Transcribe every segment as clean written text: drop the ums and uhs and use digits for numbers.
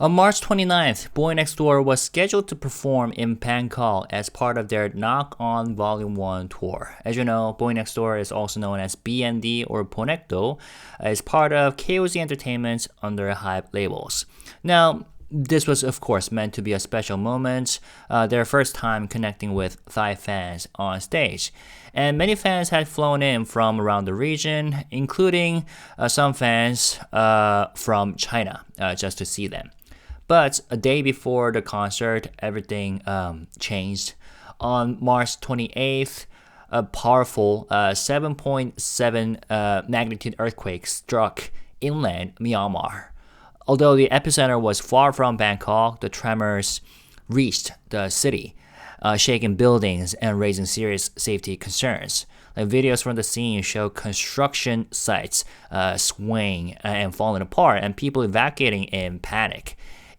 On March 29th, Boy Next Door was scheduled to perform in Bangkok as part of their Knock On Volume 1 tour. As you know, Boy Next Door is also known as BND or BOYNEXTDOOR, is part of KOZ Entertainment's under HYBE labels. Now, this was of course meant to be a special moment, their first time connecting with Thai fans on stage. And many fans had flown in from around the region, including some fans from China, just to see them. But a day before the concert, everything changed. On March 28th, a powerful 7.7 magnitude earthquake struck inland Myanmar. Although the epicenter was far from Bangkok, the tremors reached the city, shaking buildings and raising serious safety concerns. Videos from the scene show construction sites swaying and falling apart, and people evacuating in panic.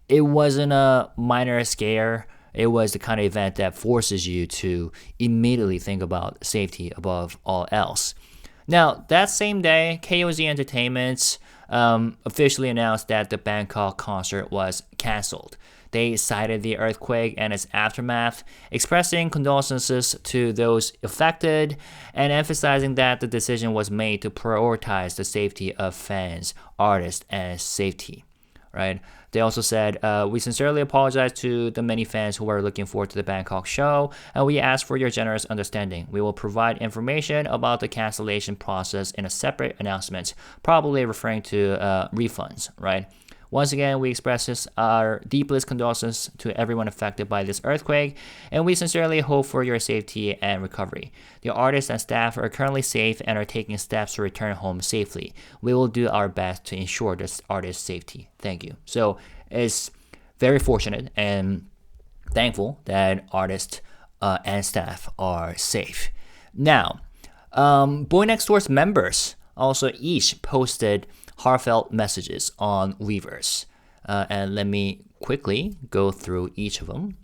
It wasn't a minor scare. It was the kind of event that forces you to immediately think about safety above all else. Now, that same day, KOZ Entertainment officially announced that the Bangkok concert was cancelled. They cited the earthquake and its aftermath, expressing condolences to those affected and emphasizing that the decision was made to prioritize the safety of fans, artists, and safety. Right? They also said, we sincerely apologize to the many fans who are looking forward to the Bangkok show, and we ask for your generous understanding. We will provide information about the cancellation process in a separate announcement, probably referring to refunds, right? Once again, we express our deepest condolences to everyone affected by this earthquake, and we sincerely hope for your safety and recovery. The artists and staff are currently safe and are taking steps to return home safely. We will do our best to ensure this artist's safety. Thank you. So it's very fortunate and thankful that artists and staff are safe. Now, Boy Next Door's members also each posted heartfelt messages on Weverse. And let me quickly go through each of them.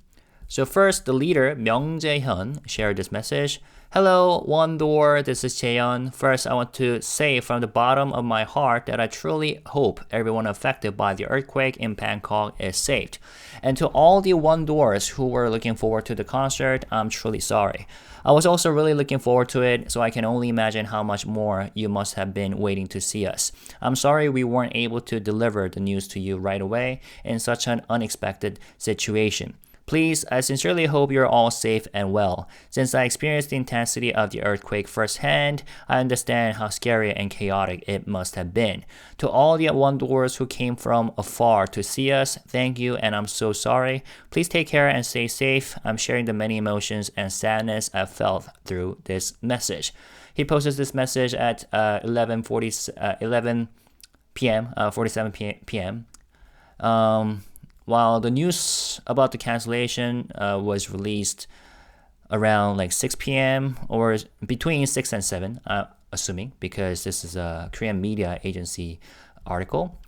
So first, the leader, Myung Jae-hyun, shared this message. Hello, ONEDOOR, this is Jaehyun. First, I want to say from the bottom of my heart that I truly hope everyone affected by the earthquake in Bangkok is saved. And to all the ONEDOORs who were looking forward to the concert, I'm truly sorry. I was also really looking forward to it, so I can only imagine how much more you must have been waiting to see us. I'm sorry we weren't able to deliver the news to you right away in such an unexpected situation. Please, I sincerely hope you're all safe and well. Since I experienced the intensity of the earthquake firsthand, I understand how scary and chaotic it must have been. To all the ONEDOORs who came from afar to see us, thank you and I'm so sorry. Please take care and stay safe. I'm sharing the many emotions and sadness I've felt through this message. He posted this message at 11 p.m., 47 p.m. While the news about the cancellation was released around like 6 p.m. or between 6 and 7, assuming, because this is a Korean media agency article.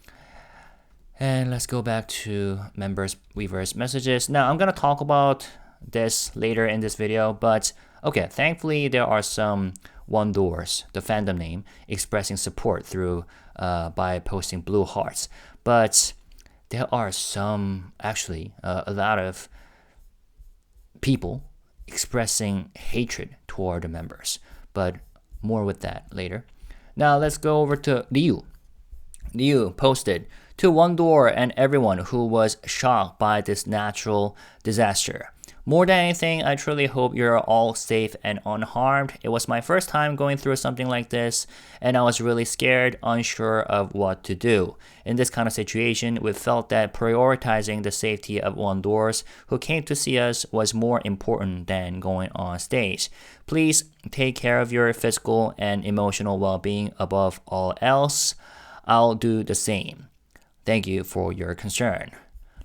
And let's go back to members' Weverse messages. Now, I'm going to talk about this later in this video, but okay, thankfully there are some ONEDOORs, the fandom name, expressing support through by posting blue hearts. But there are some, actually, a lot of people expressing hatred toward the members. But more with that later. Now let's go over to Liu. Liu posted, to ONEDOOR and everyone who was shocked by this natural disaster. More than anything, I truly hope you're all safe and unharmed. It was my first time going through something like this, and I was really scared, unsure of what to do. In this kind of situation, we felt that prioritizing the safety of ONEDOORs who came to see us was more important than going on stage. Please take care of your physical and emotional well-being above all else. I'll do the same. Thank you for your concern.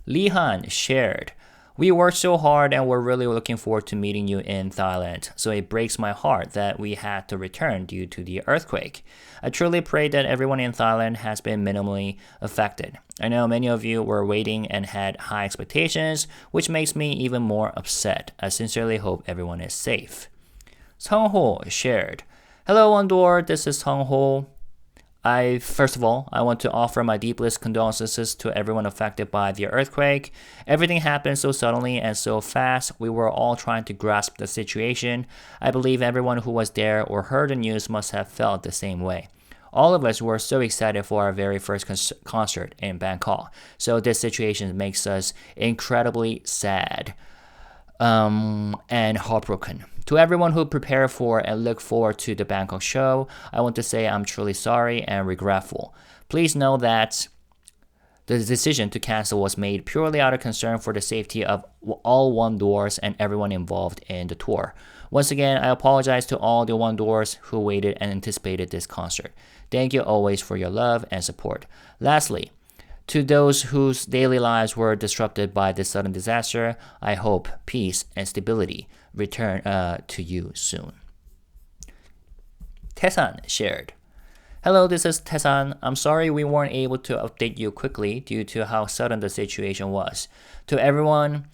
Lee Han shared, we worked so hard and we're really looking forward to meeting you in Thailand, so it breaks my heart that we had to return due to the earthquake. I truly pray that everyone in Thailand has been minimally affected. I know many of you were waiting and had high expectations, which makes me even more upset. I sincerely hope everyone is safe. Sung Ho shared, hello ONEDOOR, this is Sung Ho. First of all, I want to offer my deepest condolences to everyone affected by the earthquake. Everything happened so suddenly and so fast. We were all trying to grasp the situation. I believe everyone who was there or heard the news must have felt the same way. All of us were so excited for our very first concert in Bangkok. So this situation makes us incredibly sad and heartbroken. To everyone who prepared for and look forward to the Bangkok show, I want to say I'm truly sorry and regretful. Please know that the decision to cancel was made purely out of concern for the safety of all ONEDOORs and everyone involved in the tour. Once again, I apologize to all the ONEDOORs who waited and anticipated this concert. Thank you always for your love and support. Lastly, to those whose daily lives were disrupted by this sudden disaster, I hope peace and stability return to you soon. Taesan shared, "Hello, this is Taesan. I'm sorry we weren't able to update you quickly due to how sudden the situation was. To everyone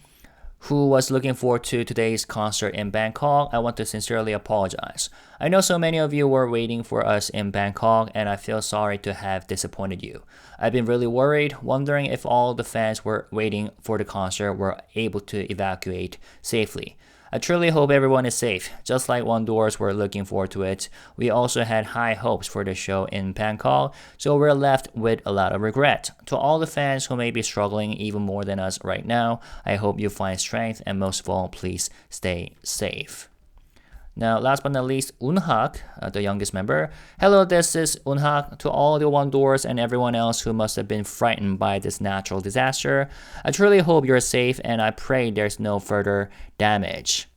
who was looking forward to today's concert in Bangkok, I want to sincerely apologize. I know so many of you were waiting for us in Bangkok, and I feel sorry to have disappointed you. I've been really worried, wondering if all the fans were waiting for the concert were able to evacuate safely. I truly hope everyone is safe. Just like ONEDOORs were looking forward to it, we also had high hopes for the show in Bangkok, so we're left with a lot of regret. To all the fans who may be struggling even more than us right now, I hope you find strength, and most of all, please stay safe." Now, last but not least, Eunhak, the youngest member. "Hello, this is Eunhak. To all the ONEDOORs and everyone else who must have been frightened by this natural disaster, I truly hope you're safe, and I pray there's no further damage.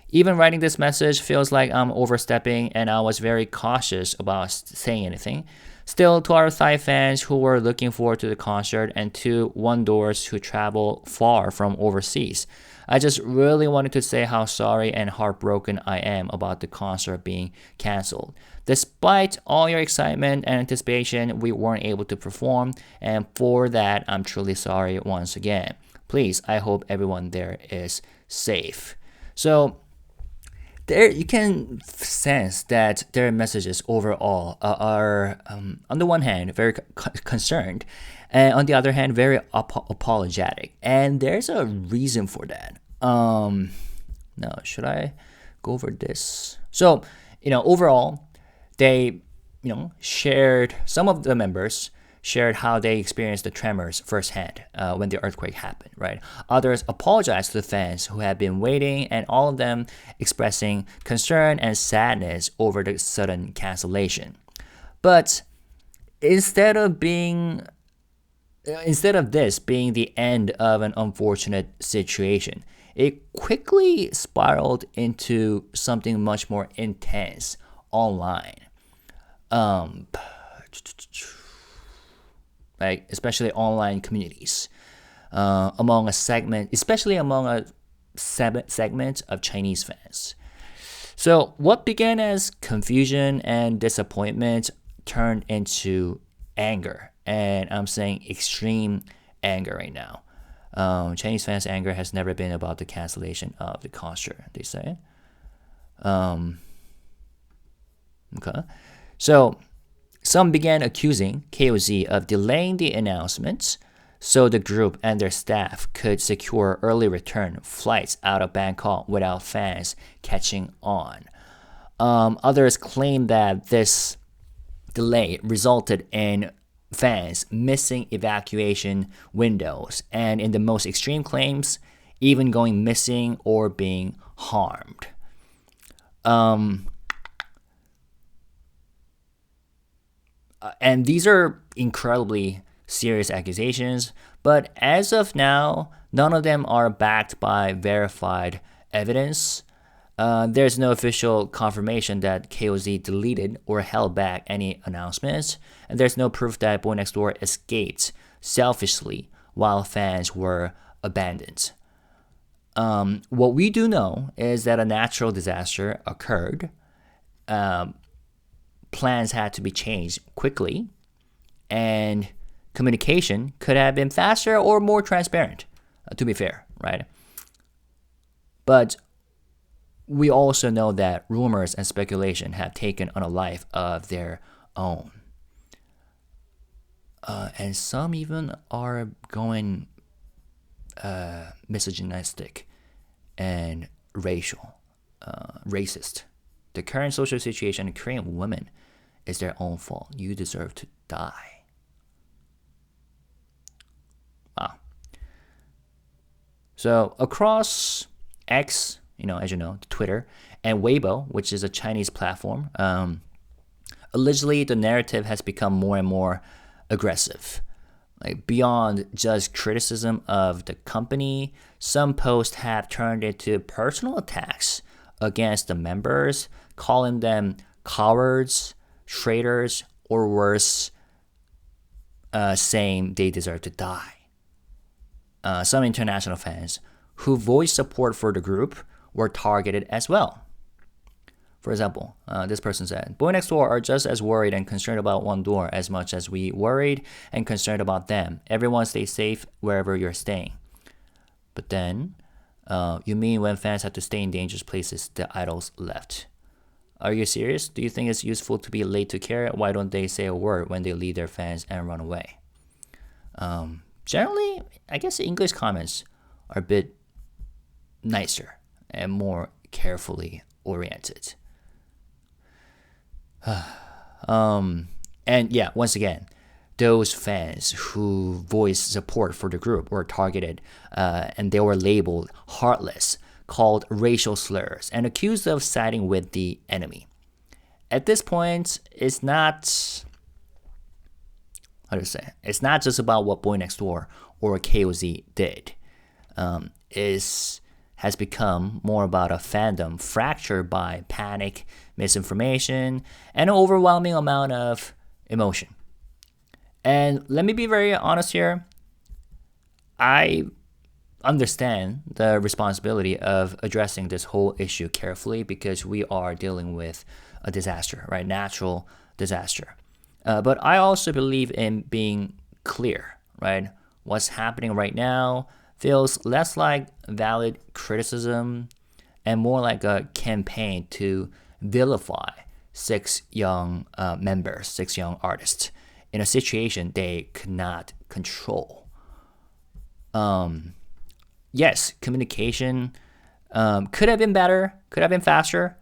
Even writing this message feels like I'm overstepping, and I was very cautious about saying anything. Still, to our Thai fans who were looking forward to the concert and to ONEDOORs who travel far from overseas, I just really wanted to say how sorry and heartbroken I am about the concert being canceled. Despite all your excitement and anticipation, we weren't able to perform, and for that, I'm truly sorry once again. Please, I hope everyone there is safe." So, there you can sense that their messages overall are on the one hand very concerned, and on the other hand very apologetic, and there's a reason for that. Now should I go over this? So overall they shared, some of the members shared how they experienced the tremors firsthand when the earthquake happened, right? Others apologized to the fans who had been waiting, and all of them expressing concern and sadness over the sudden cancellation. But instead of this being the end of an unfortunate situation, it quickly spiraled into something much more intense online. Like especially online communities, among a segment of Chinese fans. So what began as confusion and disappointment turned into anger, and I'm saying extreme anger right now. Chinese fans' anger has never been about the cancellation of the concert, they say. Okay, so some began accusing KOZ of delaying the announcements so the group and their staff could secure early return flights out of Bangkok without fans catching on. Others claimed that this delay resulted in fans missing evacuation windows, and in the most extreme claims, even going missing or being harmed. And these are incredibly serious accusations, but as of now, none of them are backed by verified evidence. There's no official confirmation that KOZ deleted or held back any announcements, and there's no proof that BOYNEXTDOOR escaped selfishly while fans were abandoned. What we do know is that a natural disaster occurred. Plans had to be changed quickly, and communication could have been faster or more transparent, to be fair, right? But we also know that rumors and speculation have taken on a life of their own. and some even are going misogynistic and racist. The current social situation in Korean women is their own fault. You deserve to die. Wow. So across X, as you know, Twitter, and Weibo, which is a Chinese platform, allegedly the narrative has become more and more aggressive. Like beyond just criticism of the company, some posts have turned into personal attacks against the members, calling them cowards, traitors, or worse, saying they deserve to die. Some international fans who voiced support for the group were targeted as well. For example, this person said, BOYNEXTDOOR are just as worried and concerned about ONEDOOR as much as we worried and concerned about them. Everyone stay safe wherever you're staying. But then, you mean when fans have to stay in dangerous places, the idols left? Are you serious? Do you think it's useful to be late to care? Why don't they say a word when they leave their fans and run away? Generally, I guess the English comments are a bit nicer and more carefully oriented. And yeah, once again, those fans who voiced support for the group were targeted and they were labeled heartless, called racial slurs, and accused of siding with the enemy. At this point, it's not, it's not just about what BOYNEXTDOOR or KOZ did. Has become more about a fandom fractured by panic, misinformation, and an overwhelming amount of emotion. And let me be very honest here. I understand the responsibility of addressing this whole issue carefully because we are dealing with a disaster, right? Natural disaster. But I also believe in being clear, right? What's happening right now feels less like valid criticism and more like a campaign to vilify 6 young members, 6 young artists in a situation they could not control. Yes, communication could have been better, could have been faster.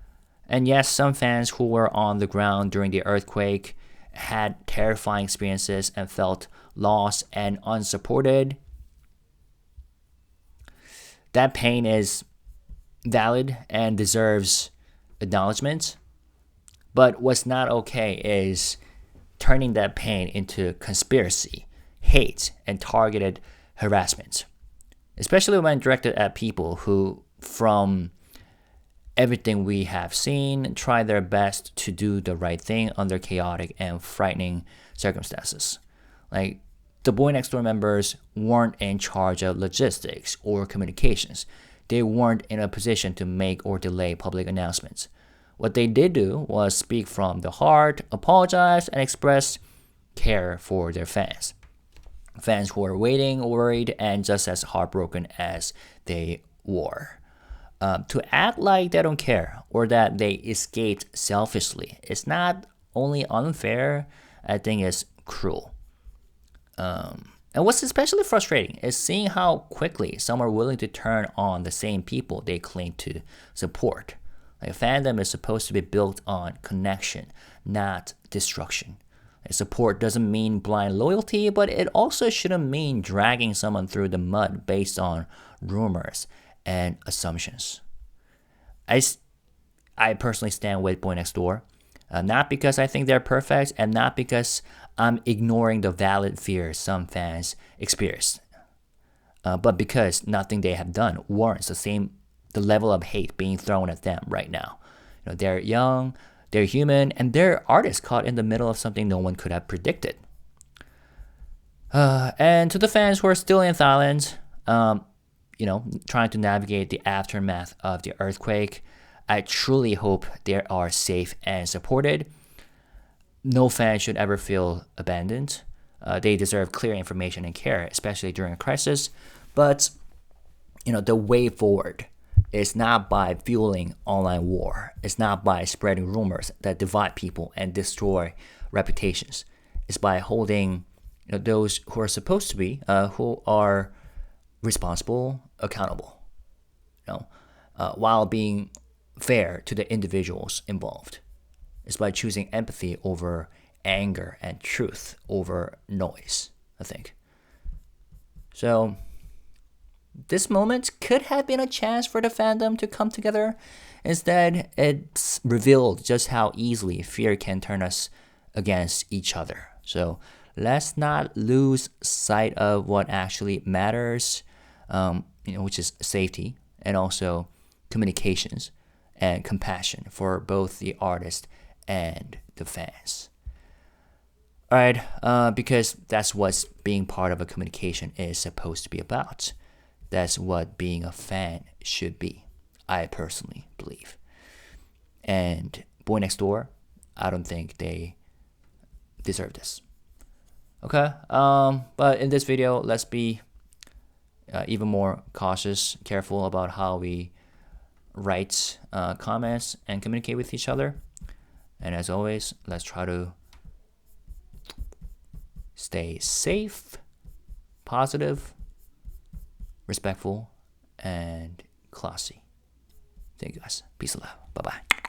And yes, some fans who were on the ground during the earthquake had terrifying experiences and felt lost and unsupported. That pain is valid and deserves acknowledgement. But what's not okay is turning that pain into conspiracy, hate, and targeted harassment. Especially when directed at people who, from everything we have seen, try their best to do the right thing under chaotic and frightening circumstances. Like, the BOYNEXTDOOR members weren't in charge of logistics or communications. They weren't in a position to make or delay public announcements. What they did do was speak from the heart, apologize, and express care for their fans. Fans who were waiting, worried, and just as heartbroken as they were. To act like they don't care or that they escaped selfishly is not only unfair, I think it's cruel. And what's especially frustrating is seeing how quickly some are willing to turn on the same people they claim to support. Like, fandom is supposed to be built on connection, not destruction. Like, support doesn't mean blind loyalty, but it also shouldn't mean dragging someone through the mud based on rumors and assumptions. I personally stand with BOYNEXTDOOR, not because I think they're perfect and not because I'm ignoring the valid fears some fans experience, but because nothing they have done warrants the level of hate being thrown at them right now. They're young, they're human, and they're artists caught in the middle of something no one could have predicted. And to the fans who are still in Thailand, trying to navigate the aftermath of the earthquake, I truly hope they are safe and supported. No fan should ever feel abandoned. They deserve clear information and care, especially during a crisis. But, the way forward is not by fueling online war. It's not by spreading rumors that divide people and destroy reputations. It's by holding those who are supposed to be, who are responsible, accountable, while being fair to the individuals involved. It's by choosing empathy over anger and truth over noise, I think. So this moment could have been a chance for the fandom to come together. Instead, it's revealed just how easily fear can turn us against each other. So let's not lose sight of what actually matters, which is safety and also communications and compassion for both the artist and the fans. All right, because that's what being part of a communication is supposed to be about. That's what being a fan should be, I personally believe. And Boy Next Door, I don't think they deserve this. Okay, but in this video, let's be even more cautious, careful about how we write comments and communicate with each other. And as always, let's try to stay safe, positive, respectful, and classy. Thank you guys. Peace and love. Bye-bye.